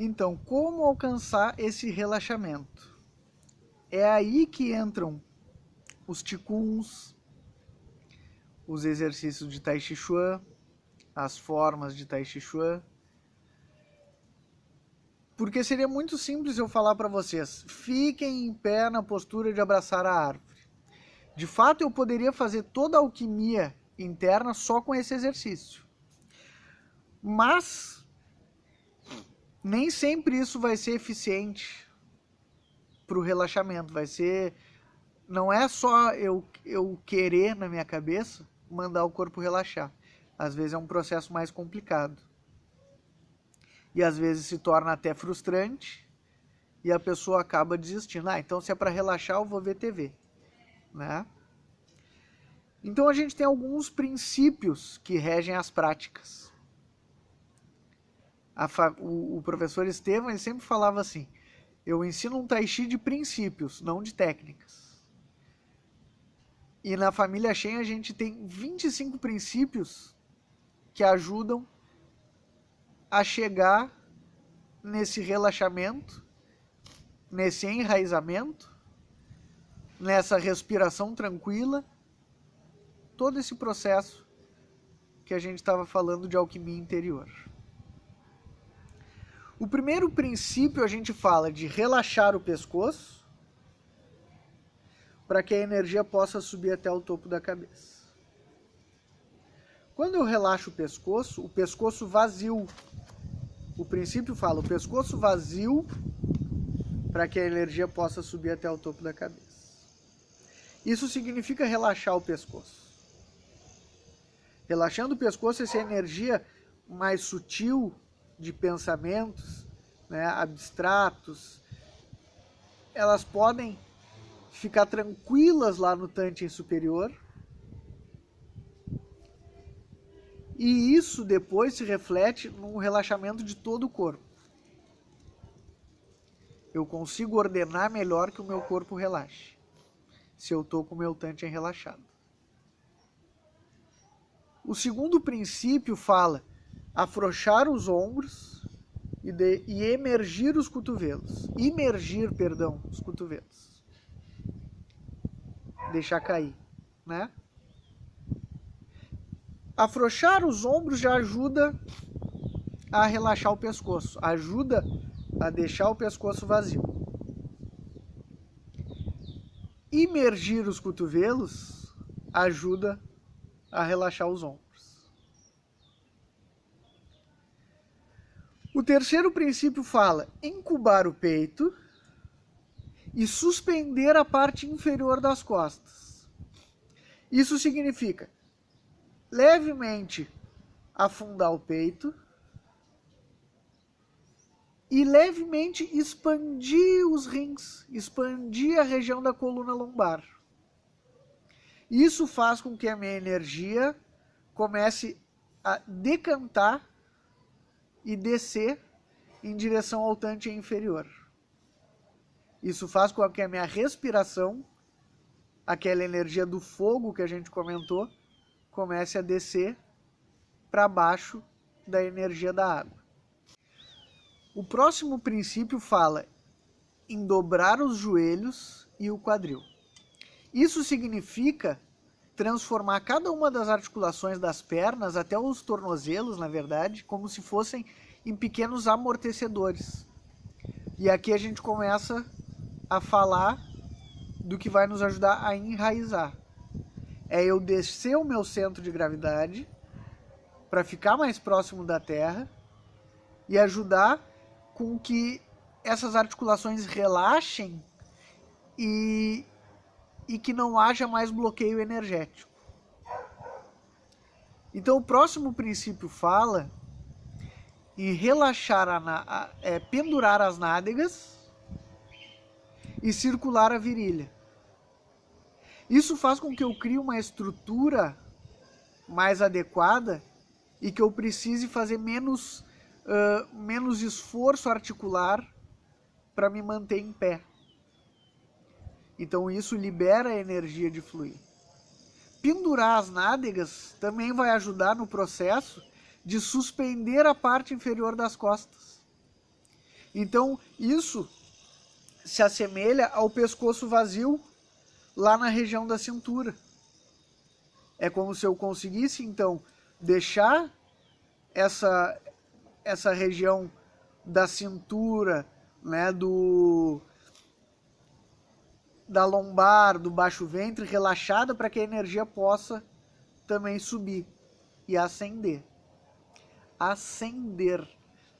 Então, como alcançar esse relaxamento? É aí que entram os Qigong's, os exercícios de Tai Chi Chuan, as formas de Tai Chi Chuan. Porque seria muito simples eu falar para vocês, fiquem em pé na postura de abraçar a árvore. De fato, eu poderia fazer toda a alquimia interna só com esse exercício. Mas nem sempre isso vai ser eficiente para o relaxamento. Não é só eu querer na minha cabeça mandar o corpo relaxar. Às vezes é um processo mais complicado. E às vezes se torna até frustrante e a pessoa acaba desistindo. Então se é para relaxar eu vou ver TV. Né? Então a gente tem alguns princípios que regem as práticas. O professor Estevam ele sempre falava assim, eu ensino um Tai Chi de princípios, não de técnicas. E na família Shen a gente tem 25 princípios que ajudam a chegar nesse relaxamento, nesse enraizamento, nessa respiração tranquila, todo esse processo que a gente estava falando de alquimia interior. O primeiro princípio a gente fala de relaxar o pescoço para que a energia possa subir até o topo da cabeça. Quando eu relaxo o pescoço vazio. O princípio fala o pescoço vazio para que a energia possa subir até o topo da cabeça. Isso significa relaxar o pescoço. Relaxando o pescoço, essa energia mais sutil de pensamentos, né, abstratos, elas podem ficar tranquilas lá no Tantien superior. E isso depois se reflete no relaxamento de todo o corpo. Eu consigo ordenar melhor que o meu corpo relaxe, se eu estou com o meu Tantien relaxado. O segundo princípio fala afrouxar os ombros e emergir os cotovelos. Os cotovelos. Deixar cair, né? Afrouxar os ombros já ajuda a relaxar o pescoço, ajuda a deixar o pescoço vazio. Imergir os cotovelos ajuda a relaxar os ombros. O terceiro princípio fala incubar o peito e suspender a parte inferior das costas. Isso significa levemente afundar o peito e levemente expandir os rins, expandir a região da coluna lombar. Isso faz com que a minha energia comece a decantar e descer em direção ao Tantien inferior. Isso faz com que a minha respiração, aquela energia do fogo que a gente comentou, comece a descer para baixo da energia da água. O próximo princípio fala em dobrar os joelhos e o quadril. Isso significa transformar cada uma das articulações das pernas, até os tornozelos, na verdade, como se fossem em pequenos amortecedores. E aqui a gente começa a falar do que vai nos ajudar a enraizar. É eu descer o meu centro de gravidade para ficar mais próximo da Terra e ajudar com que essas articulações relaxem e que não haja mais bloqueio energético. Então o próximo princípio fala em relaxar, pendurar as nádegas e circular a virilha. Isso faz com que eu crie uma estrutura mais adequada e que eu precise fazer menos esforço articular para me manter em pé. Então isso libera a energia de fluir. Pendurar as nádegas também vai ajudar no processo de suspender a parte inferior das costas. Então, isso se assemelha ao pescoço vazio lá na região da cintura. É como se eu conseguisse, então, deixar essa região da cintura, né, da lombar, do baixo ventre, relaxada para que a energia possa também subir e ascender. Ascender,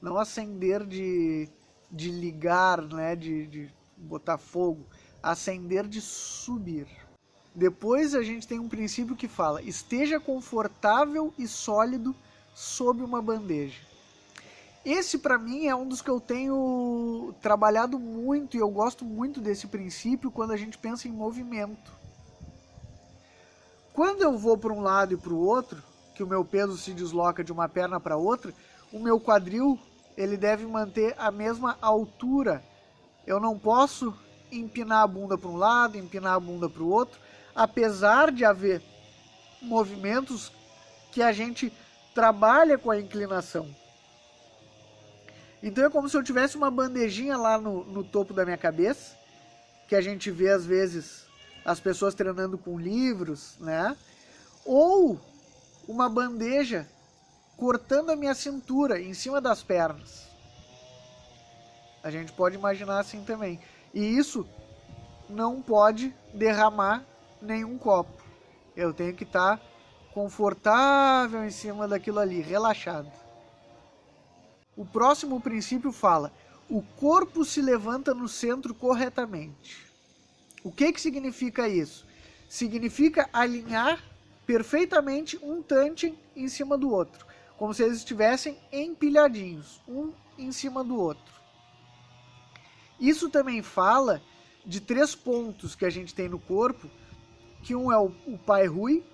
não acender de ligar, né, de botar fogo, ascender de subir. Depois a gente tem um princípio que fala: esteja confortável e sólido sob uma bandeja. Esse para mim é um dos que eu tenho trabalhado muito e eu gosto muito desse princípio quando a gente pensa em movimento. Quando eu vou para um lado e para o outro, que o meu peso se desloca de uma perna para outra, o meu quadril ele deve manter a mesma altura. Eu não posso empinar a bunda para um lado, empinar a bunda para o outro, apesar de haver movimentos que a gente trabalha com a inclinação. Então é como se eu tivesse uma bandejinha lá no topo da minha cabeça, que a gente vê às vezes as pessoas treinando com livros, né? Ou uma bandeja cortando a minha cintura em cima das pernas. A gente pode imaginar assim também. E isso não pode derramar nenhum copo. Eu tenho que estar confortável em cima daquilo ali, relaxado. O próximo princípio fala: o corpo se levanta no centro corretamente. O que significa isso? Significa alinhar perfeitamente um tânchen em cima do outro, como se eles estivessem empilhadinhos, um em cima do outro. Isso também fala de 3 pontos que a gente tem no corpo, que um é o Pai Hui,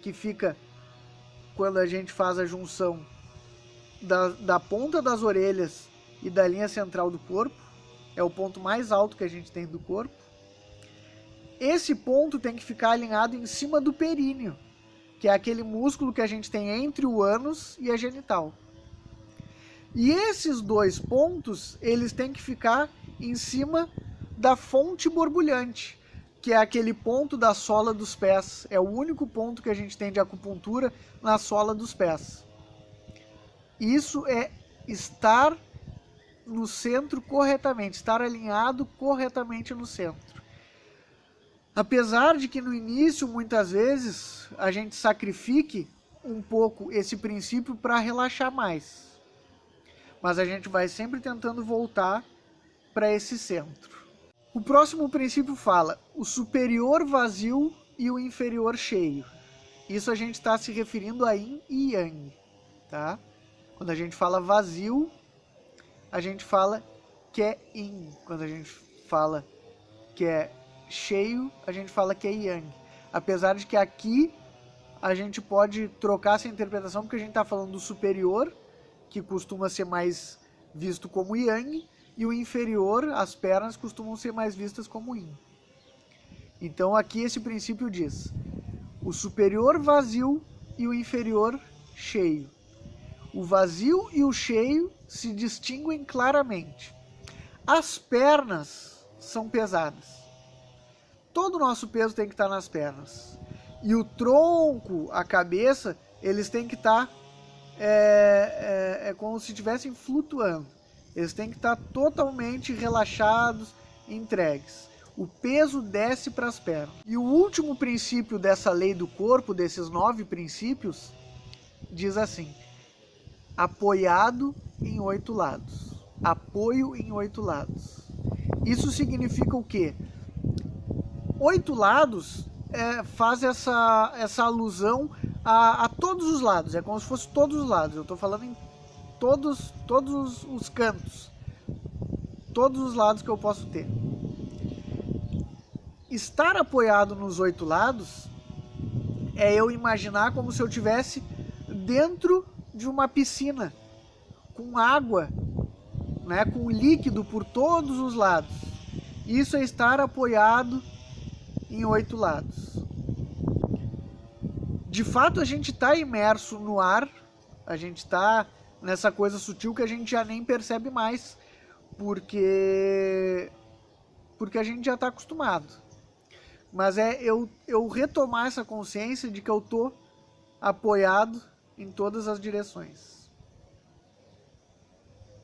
que fica quando a gente faz a junção da ponta das orelhas e da linha central do corpo. É o ponto mais alto que a gente tem do corpo. Esse ponto tem que ficar alinhado em cima do períneo, que é aquele músculo que a gente tem entre o ânus e a genital. E esses 2 pontos, eles têm que ficar em cima da fonte borbulhante, que é aquele ponto da sola dos pés. É o único ponto que a gente tem de acupuntura na sola dos pés. Isso é estar no centro corretamente, estar alinhado corretamente no centro. Apesar de que no início, muitas vezes, a gente sacrifique um pouco esse princípio para relaxar mais. Mas a gente vai sempre tentando voltar para esse centro. O próximo princípio fala: o superior vazio e o inferior cheio. Isso a gente está se referindo a Yin e Yang, tá? Quando a gente fala vazio, a gente fala que é Yin. Quando a gente fala que é cheio, a gente fala que é Yang. Apesar de que aqui a gente pode trocar essa interpretação, porque a gente está falando do superior, que costuma ser mais visto como Yang, e o inferior, as pernas, costumam ser mais vistas como Yin. Então aqui esse princípio diz: o superior vazio e o inferior cheio. O vazio e o cheio se distinguem claramente. As pernas são pesadas. Todo o nosso peso tem que estar nas pernas. E o tronco, a cabeça, eles têm que estar como se estivessem flutuando. Eles têm que estar totalmente relaxados, entregues. O peso desce para as pernas. E o último princípio dessa lei do corpo, desses 9 princípios, diz assim: apoiado em 8 lados. Apoio em 8 lados. Isso significa o quê? 8 lados faz essa alusão a todos os lados. É como se fosse todos os lados. Eu estou falando em todos os cantos. Todos os lados que eu posso ter. Estar apoiado nos 8 lados é eu imaginar como se eu estivesse dentro de uma piscina, com água, né, com líquido por todos os lados. Isso é estar apoiado em 8 lados. De fato, a gente está imerso no ar, a gente está nessa coisa sutil que a gente já nem percebe mais, porque a gente já está acostumado. Mas é eu retomar essa consciência de que eu estou apoiado em todas as direções.